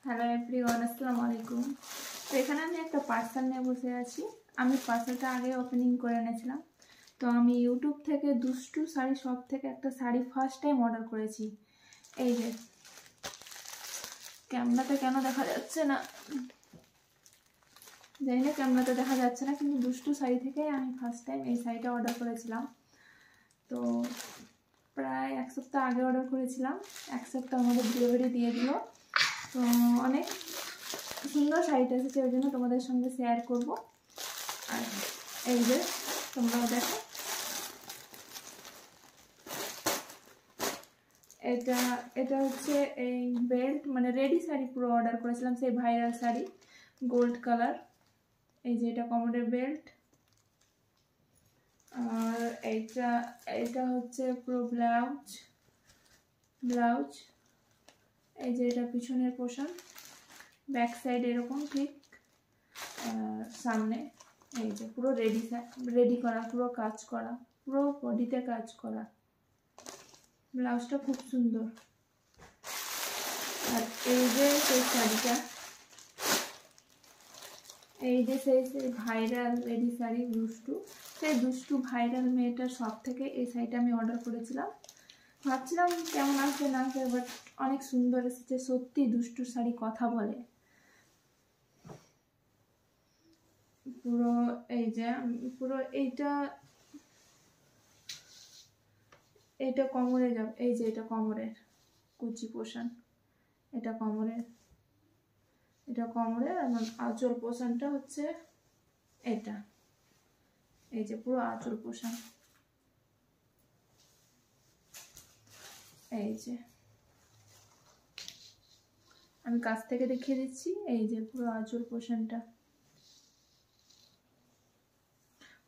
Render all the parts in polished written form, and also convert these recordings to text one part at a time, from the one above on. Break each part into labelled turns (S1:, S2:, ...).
S1: Hello everyone, আসসালামু আলাইকুম। তো এখানে আমি একটা পার্সেল নিয়ে বসে আছি। আমি পার্সেলটা আগে ওপেনিং করে এনেছিলাম। তো আমি ইউটিউব থেকে দুষ্টু শাড়ি শপ থেকে একটা শাড়ি ফার্স্ট টাইম অর্ডার করেছি। এই যে ক্যামেরাতে কেন দেখা যাচ্ছে না, জানি না ক্যামেরাতে দেখা যাচ্ছে না, কিন্তু দুষ্টু শাড়ি থেকে আমি ফার্স্ট টাইম এই শাড়িটা অর্ডার করেছিলাম। তো প্রায় এক সপ্তাহ আগে অর্ডার করেছিলাম, এক সপ্তাহের মধ্যে ডেলিভারি দিয়ে দিল। তো অনেক সুন্দর শাড়িটা এসেছে, ওই জন্য তোমাদের সঙ্গে শেয়ার করব। আর এই যে তোমরাও দেখো, এটা হচ্ছে এই বেল্ট, মানে রেডি শাড়ি পুরো অর্ডার করেছিলাম, সেই ভাইরাল শাড়ি গোল্ড কালার। এই যে এটা কোমরের বেল্ট, আর এটা হচ্ছে পুরো ব্লাউজ। এই যে এটা পিছনের পোর্শন, ব্যাক সাইড এরকম ঠিক, সামনে এই যে পুরো রেডি করা, পুরো কাজ করা, পুরো বডিতে কাজ করা। ব্লাউজটা খুব সুন্দর। আর এই যে সেই শাড়িটা, এই যে সেই ভাইরাল রেডি শাড়ি সেই দুষ্টু ভাইরাল মেয়েটার শপ থেকে এই শাড়িটা আমি অর্ডার করেছিলাম। ভাবছিলাম কেমন আসবে না আসবে, বাট অনেক সুন্দর এসেছে। সত্যি দুষ্টু শাড়ি কথা বলে পুরো। এই যে পুরো এইটা কোমরে যাবে। এই যে এটা কোমরের কুচি পোর্শন, এটা কোমরের এবং আঁচল পোর্শনটা হচ্ছে এটা। এই যে পুরো আঁচল পোর্শন, এই যে আমি কাছ থেকে দেখিয়ে দিচ্ছি। এই যে পুরো আঁচল পোর্শনটা,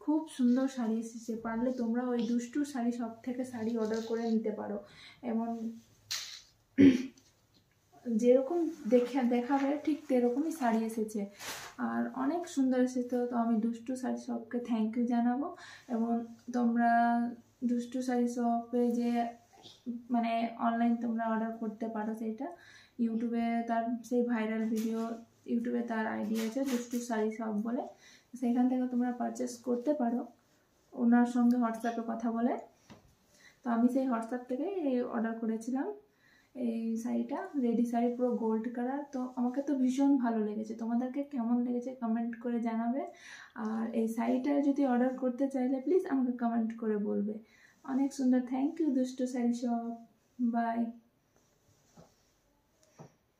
S1: খুব সুন্দর শাড়ি এসেছে। পারলে তোমরা ওই দুষ্টু শাড়ি সব থেকে শাড়ি অর্ডার করে নিতে পারো। এমন যেরকম দেখাবে ঠিক সেরকমই শাড়ি এসেছে, আর অনেক সুন্দর এসেছে। তো আমি দুষ্টু শাড়ি শপকে থ্যাংক ইউ জানাবো। এবং তোমরা দুষ্টু শাড়ি শপে যে মানে অনলাইন তোমরা অর্ডার করতে পারো, সেটা ইউটিউবে তার সেই ভাইরাল ভিডিও, ইউটিউবে তার আইডি আছে দুষ্টু শাড়ি শপ বলে, সেখান থেকে তোমরা পারচেস করতে পারো ওনার সঙ্গে হোয়াটসঅ্যাপে কথা বলে। তো আমি সেই হোয়াটসঅ্যাপ থেকে অর্ডার করেছিলাম এই শাড়িটা, রেডি শাড়ি পুরো গোল্ড কালার। তো আমাকে তো ভীষণ ভালো লেগেছে। তোমাদেরকে কেমন লেগেছে কমেন্ট করে জানাবে। আর এই শাড়িটা যদি অর্ডার করতে চাইলে প্লিজ আমাকে কমেন্ট করে বলবে। অনেক সুন্দর। থ্যাংক ইউ দুষ্টু শাড়ি শপ। বাই।